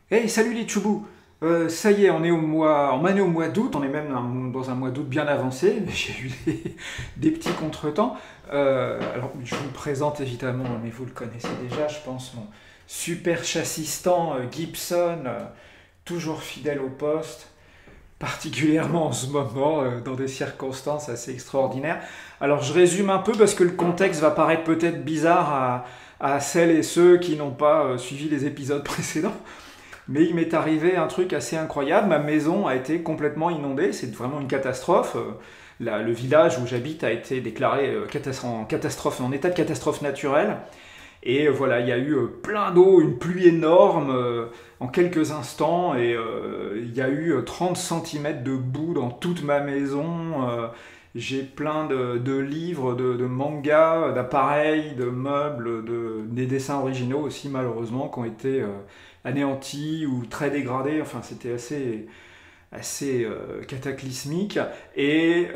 Hey, salut les Tchoubous. Ça y est, on est au mois d'août, on est même dans un mois d'août bien avancé, mais j'ai eu des petits contretemps. Alors, je vous le présente évidemment, mais vous le connaissez déjà, je pense, mon super chassistant Gibson, toujours fidèle au poste, particulièrement en ce moment, dans des circonstances assez extraordinaires. Alors, je résume un peu parce que le contexte va paraître peut-être bizarre à celles et ceux qui n'ont pas suivi les épisodes précédents. Mais il m'est arrivé un truc assez incroyable. Ma maison a été complètement inondée. C'est vraiment une catastrophe. Le village où j'habite a été déclaré en état de catastrophe naturelle. Et voilà, il y a eu plein d'eau, une pluie énorme en quelques instants. Et il y a eu 30 centimètres de boue dans toute ma maison. J'ai plein de livres, de mangas, d'appareils, de meubles, des dessins originaux aussi malheureusement qui ont été anéantis ou très dégradés. Enfin, c'était assez cataclysmique. Et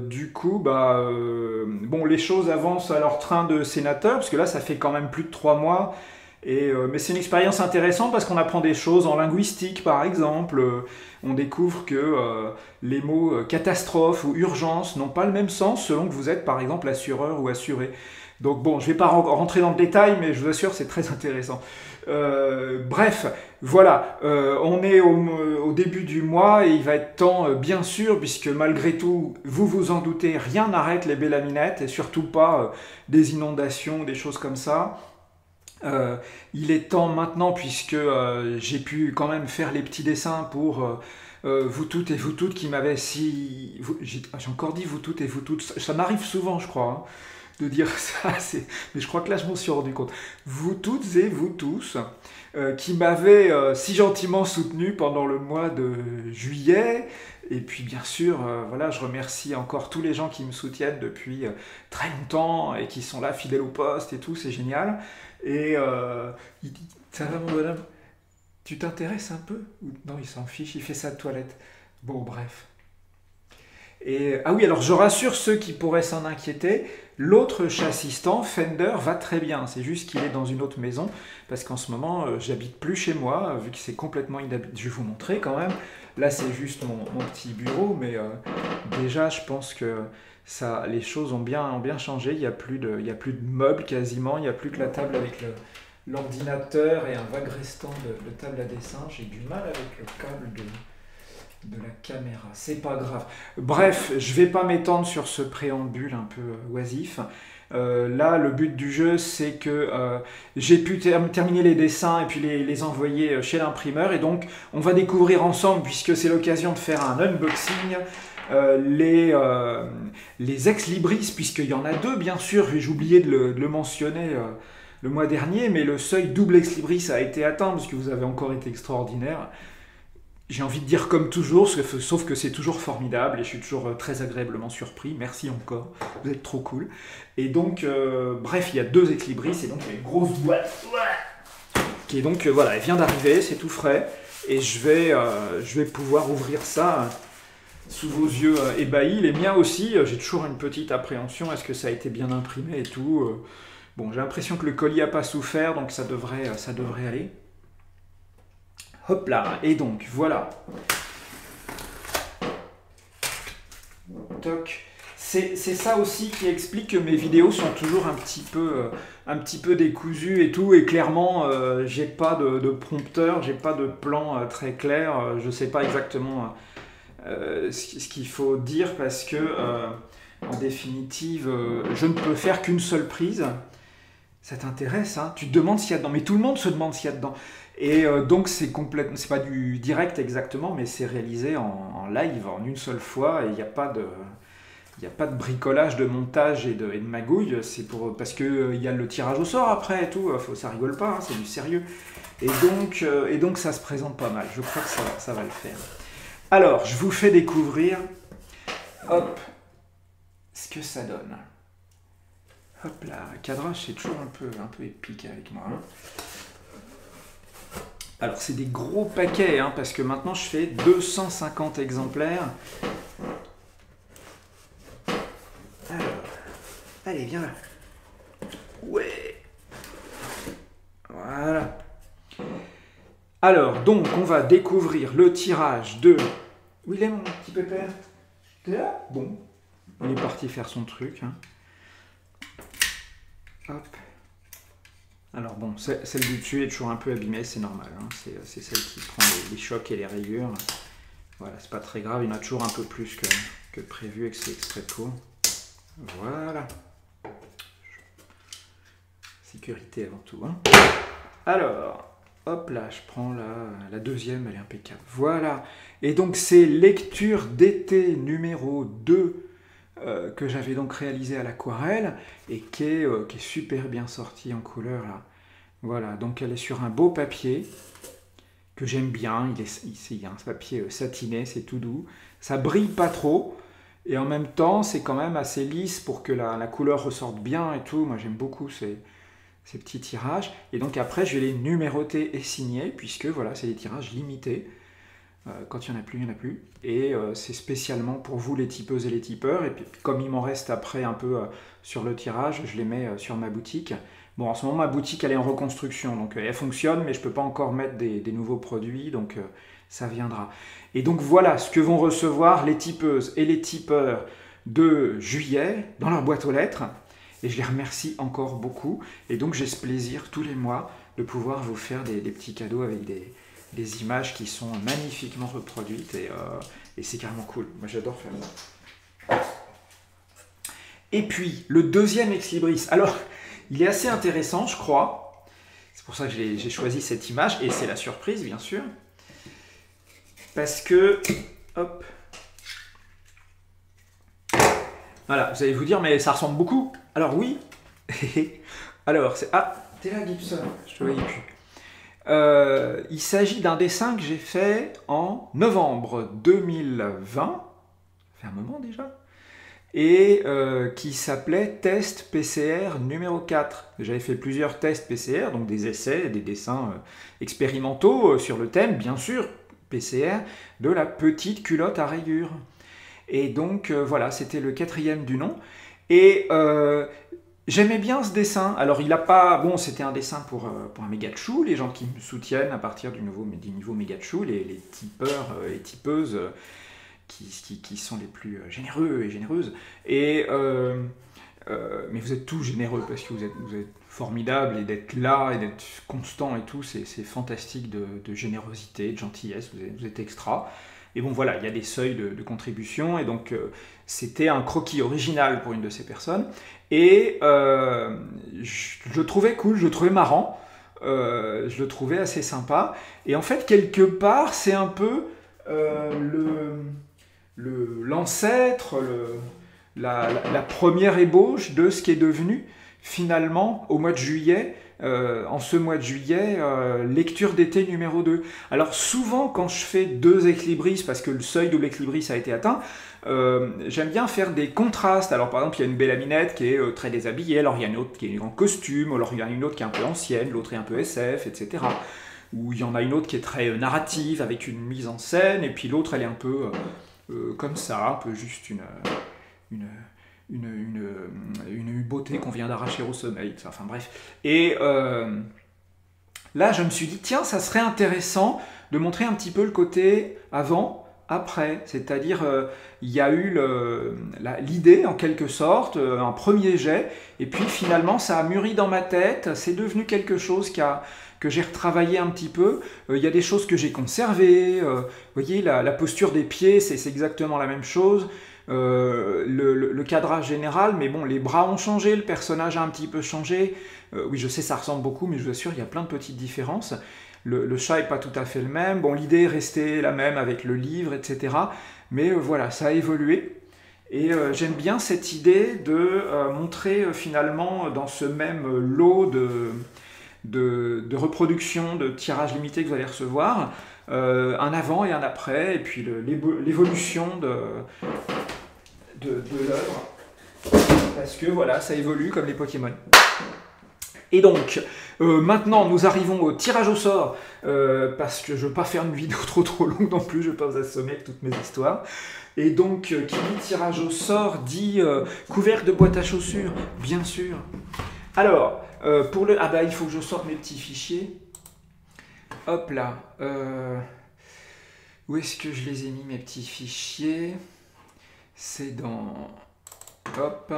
du coup, bon, les choses avancent à leur train de sénateur, parce que là, ça fait quand même plus de 3 mois. Mais c'est une expérience intéressante parce qu'on apprend des choses en linguistique, par exemple. On découvre que les mots catastrophe ou urgence n'ont pas le même sens selon que vous êtes, par exemple, assureur ou assuré. Donc bon, je ne vais pas rentrer dans le détail, mais je vous assure, c'est très intéressant. Bref, voilà, on est au début du mois et il va être temps, bien sûr, puisque malgré tout, vous vous en doutez, rien n'arrête les bélaminettes et surtout pas des inondations, des choses comme ça. Il est temps maintenant, puisque j'ai pu quand même faire les petits dessins pour vous toutes et vous toutes qui m'avaient si... J'ai encore dit vous toutes et vous toutes, ça m'arrive souvent je crois, hein, de dire ça, mais je crois que là je m'en suis rendu compte. Vous toutes et vous tous qui m'avez si gentiment soutenu pendant le mois de juillet. Et puis bien sûr, voilà, je remercie encore tous les gens qui me soutiennent depuis très longtemps et qui sont là fidèles au poste et tout, c'est génial. Et il dit, ça va mon bonhomme, tu t'intéresses un peu? Non, il s'en fiche, il fait sa toilette. Bon, bref. Et, ah oui, alors je rassure ceux qui pourraient s'en inquiéter, l'autre chat-assistant, Fender, va très bien. C'est juste qu'il est dans une autre maison, parce qu'en ce moment, j'habite plus chez moi, vu que c'est complètement inhabité. Je vais vous montrer quand même. Là, c'est juste mon petit bureau, mais déjà, je pense que les choses ont bien changé. Il y a plus de meubles quasiment, il n'y a plus que la table avec l'ordinateur et un vague restant de table à dessin. J'ai du mal avec le câble de la caméra, c'est pas grave. Bref, je vais pas m'étendre sur ce préambule un peu oisif. Là, le but du jeu, c'est que j'ai pu terminer les dessins et puis les envoyer chez l'imprimeur. Et donc, on va découvrir ensemble, puisque c'est l'occasion de faire un unboxing, les ex-libris, puisqu'il y en a deux, bien sûr. J'ai oublié de le mentionner le mois dernier, mais le seuil double ex-libris a été atteint, parce que vous avez encore été extraordinaire. J'ai envie de dire comme toujours, sauf que c'est toujours formidable et je suis toujours très agréablement surpris. Merci encore, vous êtes trop cool. Et donc, bref, il y a deux ex-libris et donc il y a une grosse boîte qui est donc, voilà, elle vient d'arriver, c'est tout frais. Et je vais pouvoir ouvrir ça sous vos yeux ébahis. Les miens aussi, j'ai toujours une petite appréhension, est-ce que ça a été bien imprimé et tout. Bon, j'ai l'impression que le colis n'a pas souffert, donc ça devrait aller. Hop là, et donc voilà. Toc. C'est ça aussi qui explique que mes vidéos sont toujours un petit peu décousues et tout. Et clairement, j'ai pas de prompteur, j'ai pas de plan très clair. Je sais pas exactement ce qu'il faut dire parce que, en définitive, je ne peux faire qu'une seule prise. Ça t'intéresse, hein? Tu te demandes s'il y a dedans, mais tout le monde se demande s'il y a dedans. Et donc c'est pas du direct exactement, mais c'est réalisé en live en une seule fois et il y a pas de bricolage, de montage et de magouille. Parce que il y a le tirage au sort après et tout. Ça rigole pas, hein, c'est du sérieux. Et donc ça se présente pas mal. Je crois que ça va le faire. Alors je vous fais découvrir, hop, ce que ça donne. Hop là, le cadrage c'est toujours un peu épique avec moi, hein. Alors c'est des gros paquets, hein, parce que maintenant je fais 250 exemplaires. Alors, allez, viens là. Ouais, voilà. Alors, donc, on va découvrir le tirage de... Où il est mon petit pépère? T'es là? Bon, il est parti faire son truc. Hein. Hop. Alors bon, celle du dessus est toujours un peu abîmée, c'est normal. Hein. C'est celle qui prend les chocs et les rayures. Voilà, c'est pas très grave, il y en a toujours un peu plus que prévu avec ce extrait de cours. Voilà. Sécurité avant tout. Hein. Alors, hop là, je prends la deuxième, elle est impeccable. Voilà. Et donc c'est lecture d'été numéro 2 que j'avais donc réalisé à l'aquarelle et qui est super bien sortie en couleur là. Voilà, donc elle est sur un beau papier que j'aime bien. Il y a un papier satiné, c'est tout doux. Ça brille pas trop et en même temps c'est quand même assez lisse pour que la couleur ressorte bien et tout. Moi j'aime beaucoup ces petits tirages. Et donc après je vais les numéroter et signer puisque voilà, c'est des tirages limités. Quand il n'y en a plus, il n'y en a plus. Et c'est spécialement pour vous les tipeuses et les tipeurs. Et puis comme il m'en reste après un peu sur le tirage, je les mets sur ma boutique. Bon, en ce moment, ma boutique, elle est en reconstruction. Donc elle fonctionne, mais je ne peux pas encore mettre des nouveaux produits. Donc ça viendra. Et donc voilà ce que vont recevoir les tipeuses et les tipeurs de juillet dans leur boîte aux lettres. Et je les remercie encore beaucoup. Et donc j'ai ce plaisir tous les mois de pouvoir vous faire des petits cadeaux avec des images qui sont magnifiquement reproduites et c'est carrément cool. Moi j'adore faire ça. Et puis le deuxième ex libris. Alors il est assez intéressant je crois. C'est pour ça que j'ai choisi cette image et c'est la surprise bien sûr. Parce que hop. Voilà, vous allez vous dire mais ça ressemble beaucoup. Alors oui. Alors c'est... Ah, t'es là Gibson, je te voyais plus. Il s'agit d'un dessin que j'ai fait en novembre 2020, ça fait un moment déjà, et qui s'appelait Test PCR numéro 4. J'avais fait plusieurs tests PCR, donc des essais, des dessins expérimentaux sur le thème, bien sûr, PCR, de la petite culotte à rayures. Et donc voilà, c'était le 4e du nom. Et j'aimais bien ce dessin. Alors, il n'a pas... Bon, c'était un dessin pour un méga chou, les gens qui me soutiennent à partir du niveau méga chou, les tipeurs et tipeuses qui sont les plus généreux et généreuses. Et, mais vous êtes tous généreux parce que vous êtes formidables et d'être là et d'être constant et tout, c'est fantastique de générosité, de gentillesse, vous êtes extra. Et bon voilà, il y a des seuils de contribution et donc c'était un croquis original pour une de ces personnes. Et je le trouvais cool, je le trouvais marrant, je le trouvais assez sympa. Et en fait, quelque part, c'est un peu l'ancêtre, la première ébauche de ce qui est devenu finalement au mois de juillet. En ce mois de juillet, lecture d'été numéro 2. Alors souvent quand je fais 2 ex libris, parce que le seuil de l'ex libris a été atteint, j'aime bien faire des contrastes. Alors par exemple il y a une Bélaminette qui est très déshabillée, alors il y a une autre qui est en costume, alors il y en a une autre qui est un peu ancienne, l'autre est un peu SF, etc. Ou il y en a une autre qui est très narrative avec une mise en scène, et puis l'autre elle est un peu comme ça, un peu juste une beauté qu'on vient d'arracher au sommeil, enfin bref. Et là, je me suis dit, tiens, ça serait intéressant de montrer un petit peu le côté avant, après. C'est-à-dire, il y a eu l'idée, en quelque sorte, un premier jet, et puis finalement, ça a mûri dans ma tête, c'est devenu quelque chose que j'ai retravaillé un petit peu. Il y a des choses que j'ai conservées. Vous voyez, la posture des pieds, c'est exactement la même chose. Le cadrage général, mais bon, les bras ont changé, le personnage a un petit peu changé. Oui, je sais, ça ressemble beaucoup, mais je vous assure, il y a plein de petites différences. Le chat n'est pas tout à fait le même. Bon, l'idée est restée la même avec le livre, etc. Mais voilà, ça a évolué. Et j'aime bien cette idée de montrer finalement dans ce même lot de reproduction, de tirage limité que vous allez recevoir, un avant et un après, et puis l'évolution de l'œuvre, parce que voilà, ça évolue comme les Pokémon. Et donc, maintenant nous arrivons au tirage au sort, parce que je ne veux pas faire une vidéo trop longue non plus, je ne veux pas vous assommer avec toutes mes histoires. Et donc, qui dit tirage au sort dit couvercle de boîte à chaussures, bien sûr. Alors, il faut que je sorte mes petits fichiers. Hop là. Où est-ce que je les ai mis, mes petits fichiers? C'est dans... Hop,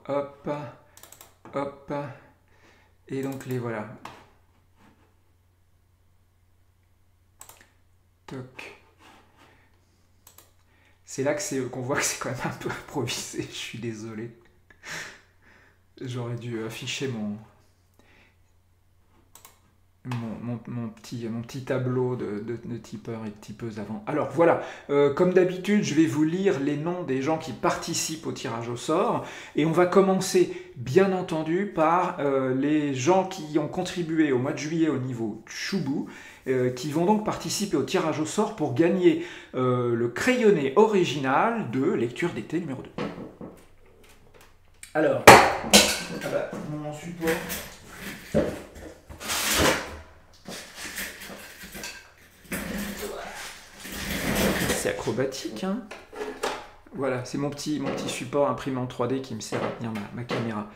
hop, hop. Et donc les voilà. Toc. C'est là qu'on voit que c'est quand même un peu improvisé, je suis désolé. J'aurais dû afficher mon petit tableau de tipeurs et de tipeuses avant. Alors voilà, comme d'habitude, je vais vous lire les noms des gens qui participent au tirage au sort. Et on va commencer, bien entendu, par les gens qui ont contribué au mois de juillet au niveau Choubou, qui vont donc participer au tirage au sort pour gagner le crayonné original de lecture d'été numéro 2. Alors, mon support... C'est acrobatique, hein. Voilà, c'est mon petit support imprimé en 3D qui me sert à tenir ma caméra.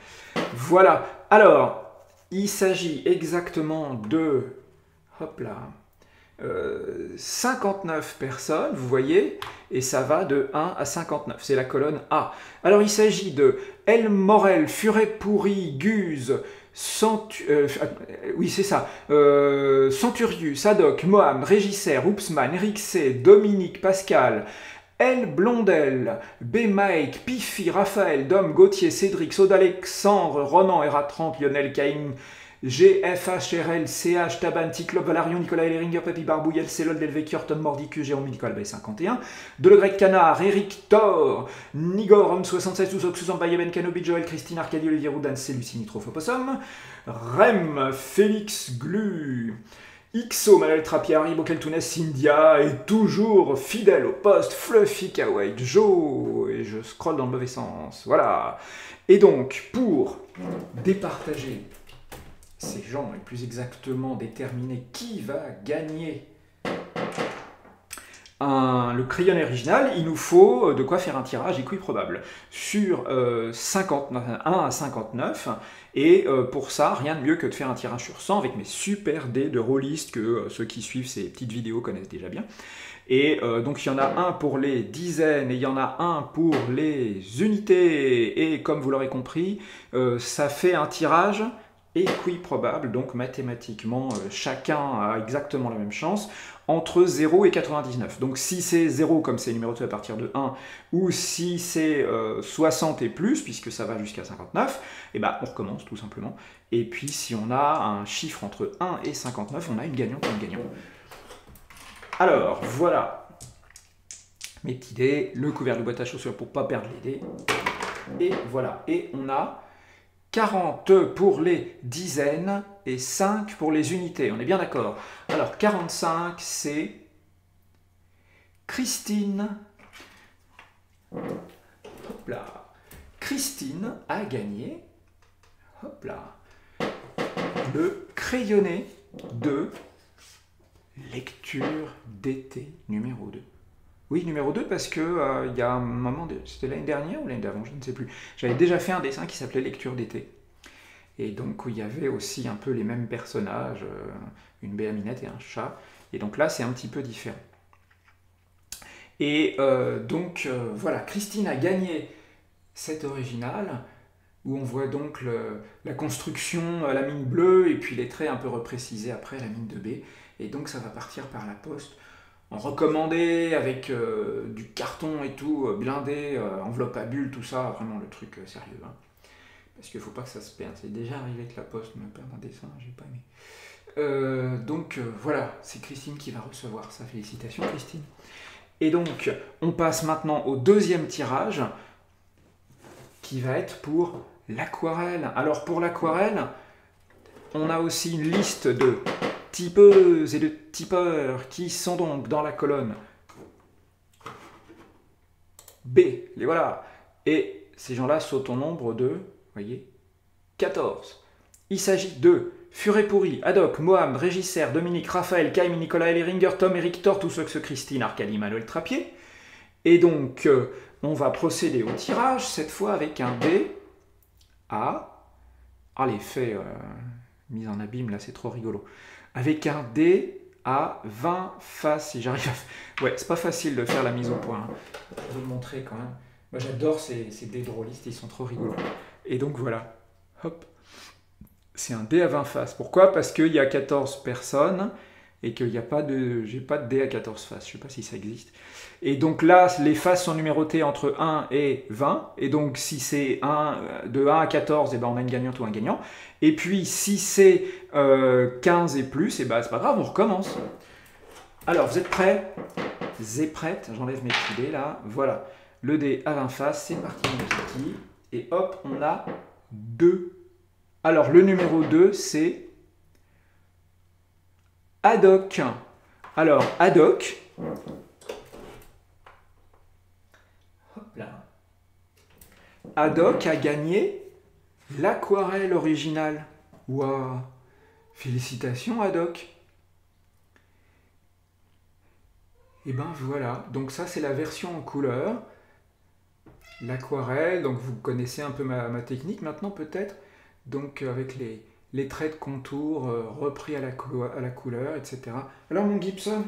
Voilà, alors, il s'agit exactement de, hop là, 59 personnes, vous voyez, et ça va de 1 à 59, c'est la colonne A. Alors, il s'agit de El Morel, Furet Pourri, Guse, oui, c'est ça. Centurius, Haddock, Moham, Régisser, Oupsman, Eric C, Dominique, Pascal, L. Blondel, B. Mike, Piffy, Raphaël, Dom, Gauthier, Cédric, Saud Alexandre, Ronan, Era30, Lionel, Caïn, GFHRL, CH, Taban, Ticlop, Valarion, Nicolas Heringer, Papy Barbouillel, Célol, Delvecchur, Tom Mordicus, Jérôme, Nicolas Bay 51, Delegrec Canard, Eric Thor, Nigor, Homme 76, Sousok, Susan Bayeben, Kanobi, Joël, Christine, Arcadie, Olivier Roudan, Lucini, Trophopossum, Rem, Félix Glu, XO, Manuel Trappier, Harry Bokeltounes, Cynthia, et toujours fidèle au poste, Fluffy Kawaii, Joe, et je scrolle dans le mauvais sens, voilà. Et donc, pour départager ces gens, et plus exactement déterminer qui va gagner le crayonné original, il nous faut de quoi faire un tirage équiprobable sur 1 à 59, et pour ça, rien de mieux que de faire un tirage sur 100 avec mes super dés de rôlistes que ceux qui suivent ces petites vidéos connaissent déjà bien. Et donc il y en a un pour les dizaines et il y en a un pour les unités, et comme vous l'aurez compris, ça fait un tirage équiprobable, donc mathématiquement chacun a exactement la même chance, entre 0 et 99. Donc si c'est 0 comme c'est numéroté à partir de 1, ou si c'est 60 et plus, puisque ça va jusqu'à 59, et ben on recommence tout simplement. Et puis si on a un chiffre entre 1 et 59, on a une gagnante et un gagnant. Alors voilà mes petits dés, le couvert de boîte à chaussures pour ne pas perdre les dés. Et voilà, et on a 40 pour les dizaines et 5 pour les unités. On est bien d'accord. Alors 45, c'est Christine. Hop là. Christine a gagné, hop là, le crayonné de lecture d'été numéro 2. Oui, numéro 2 parce que il y a un moment, c'était l'année dernière ou l'année d'avant, je ne sais plus. J'avais déjà fait un dessin qui s'appelait Lecture d'été. Et donc il y avait aussi un peu les mêmes personnages, une béaminette et un chat. Et donc là, c'est un petit peu différent. Et donc voilà, Christine a gagné cet original, où on voit donc la construction à la mine bleue, et puis les traits un peu reprécisés après la mine de B. Et donc ça va partir par la poste, en recommandé, avec du carton et tout, blindé, enveloppe à bulles, tout ça, vraiment le truc sérieux. Hein. Parce qu'il ne faut pas que ça se perde. C'est déjà arrivé avec la poste, me perdre un dessin, j'ai pas aimé. Donc voilà, c'est Christine qui va recevoir ça. Félicitations Christine. Et donc, on passe maintenant au deuxième tirage, qui va être pour l'aquarelle. Alors pour l'aquarelle, on a aussi une liste de tipeuses et de tipeurs qui sont donc dans la colonne B. Les voilà. Et ces gens-là sautent au nombre de, vous voyez, 14. Il s'agit de Furet Pourri, Haddock, Moham, Régisser, Dominique, Raphaël, Caïm, Nicolas Heringer, Tom, Eric Thor, tous ceux que Christine, Arcadie, Manuel Trappier. Et donc, on va procéder au tirage, cette fois avec un dé à l'effet mise en abîme, là, c'est trop rigolo. Avec un dé à 20 faces, si j'arrive à... Ouais, c'est pas facile de faire la mise au point. Hein. Je vais vous le montrer quand même. Moi, j'adore ces dés drôlistes, ils sont trop rigolos. Et donc, voilà. Hop. C'est un dé à 20 faces. Pourquoi? Parce qu'il y a 14 personnes et qu'il n'y a pas de... J'ai pas de dé à 14 faces. Je sais pas si ça existe. Et donc là, les faces sont numérotées entre 1 et 20. Et donc, si c'est de 1 à 14, eh ben, on a une gagnante ou un gagnant. Et puis, si c'est 15 et plus, eh ben, c'est pas grave, on recommence. Alors, vous êtes prêts? Vous êtes prêtes? J'enlève mes petits dés là. Voilà. Le dé à 20 faces, c'est parti mon kiki. Et hop, on a 2. Alors, le numéro 2, c'est Haddock. Alors, Haddock... Haddock a gagné l'aquarelle originale. Waouh! Félicitations Haddock! Et ben voilà, donc ça c'est la version en couleur. L'aquarelle, donc vous connaissez un peu ma technique maintenant peut-être. Donc avec les traits de contour repris à la couleur, etc. Alors mon Gibson,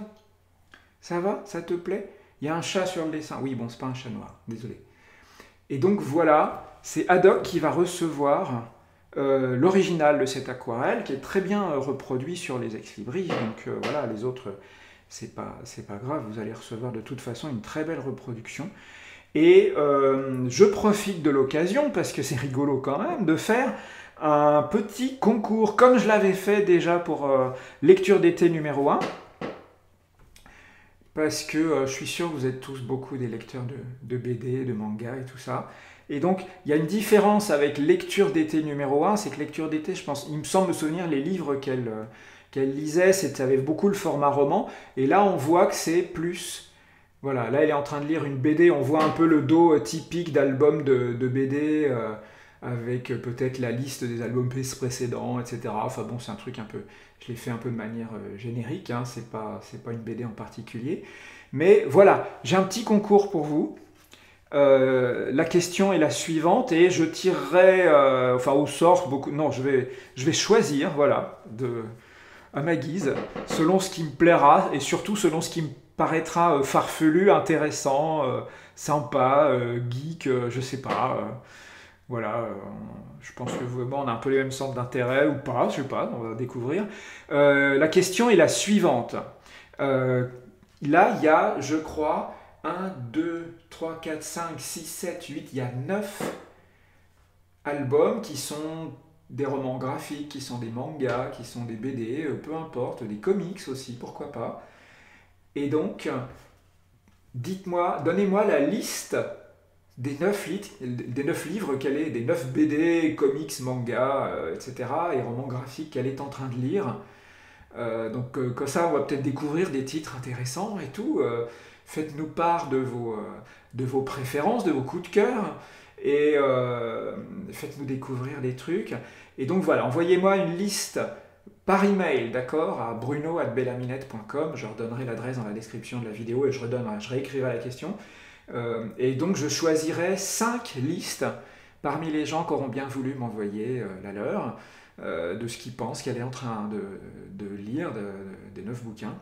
ça va? Ça te plaît? Il y a un chat sur le dessin. Oui, bon, c'est pas un chat noir, désolé. Et donc voilà, c'est Haddock qui va recevoir l'original de cette aquarelle, qui est très bien reproduit sur les ex-libris. Donc voilà, les autres, c'est pas grave, vous allez recevoir de toute façon une très belle reproduction. Et je profite de l'occasion, parce que c'est rigolo quand même, de faire un petit concours, comme je l'avais fait déjà pour lecture d'été numéro 1. Parce que je suis sûr que vous êtes tous beaucoup des lecteurs de BD, de manga et tout ça. Et donc, il y a une différence avec lecture d'été numéro 1, c'est que lecture d'été, je pense, il me semble me souvenir, les livres qu'elle lisait, ça avait beaucoup le format roman, et là, on voit que c'est plus... Voilà, là, elle est en train de lire une BD, on voit un peu le dos typique d'album de BD, avec peut-être la liste des albums précédents, etc. Enfin bon, c'est un truc un peu... Je l'ai fait un peu de manière générique, hein, c'est pas une BD en particulier. Mais voilà, j'ai un petit concours pour vous. La question est la suivante et je tirerai, au sort, beaucoup... Non, je vais choisir, voilà, à ma guise, selon ce qui me plaira et surtout selon ce qui me paraîtra farfelu, intéressant, sympa, geek, je sais pas... Voilà, je pense que vous et moi, on a un peu les mêmes centres d'intérêt ou pas, je sais pas, on va découvrir. La question est la suivante. Là, il y a, je crois, 1, 2, 3, 4, 5, 6, 7, 8, il y a 9 albums qui sont des romans graphiques, qui sont des mangas, qui sont des BD, peu importe, des comics aussi, pourquoi pas. Et donc, dites-moi, donnez-moi la liste des 9 livres qu'elle est, des 9 BD, comics, mangas, etc., et romans graphiques qu'elle est en train de lire. Donc comme ça, on va peut-être découvrir des titres intéressants et tout. Faites-nous part de vos préférences, de vos coups de cœur, et faites-nous découvrir des trucs. Et donc voilà, envoyez-moi une liste par email, d'accord, à bruno@bellaminette.com. Je redonnerai l'adresse dans la description de la vidéo et je réécrirai la question. Et donc je choisirai 5 listes parmi les gens qui auront bien voulu m'envoyer la leur, de ce qu'ils pensent qu'elle est en train de lire, des 9 bouquins.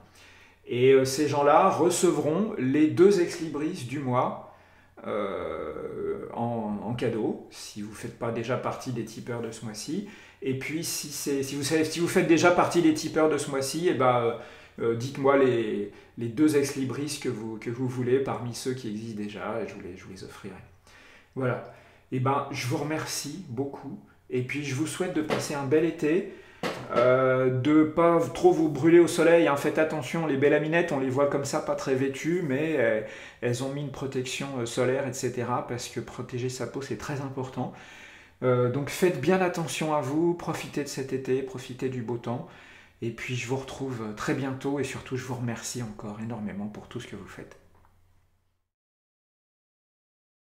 Et ces gens-là recevront les 2 ex-libris du mois en cadeau, si vous ne faites pas déjà partie des tipeurs de ce mois-ci. Et puis si vous faites déjà partie des tipeurs de ce mois-ci, et ben, dites-moi les 2 ex-libris que vous voulez parmi ceux qui existent déjà, et je vous les offrirai. Voilà. Et ben, je vous remercie beaucoup, et puis je vous souhaite de passer un bel été, de ne pas trop vous brûler au soleil, hein. Faites attention, les bellaminettes, on les voit comme ça, pas très vêtues, mais elles ont mis une protection solaire, etc., parce que protéger sa peau, c'est très important. Donc faites bien attention à vous, profitez de cet été, profitez du beau temps. Et puis je vous retrouve très bientôt et surtout je vous remercie encore énormément pour tout ce que vous faites.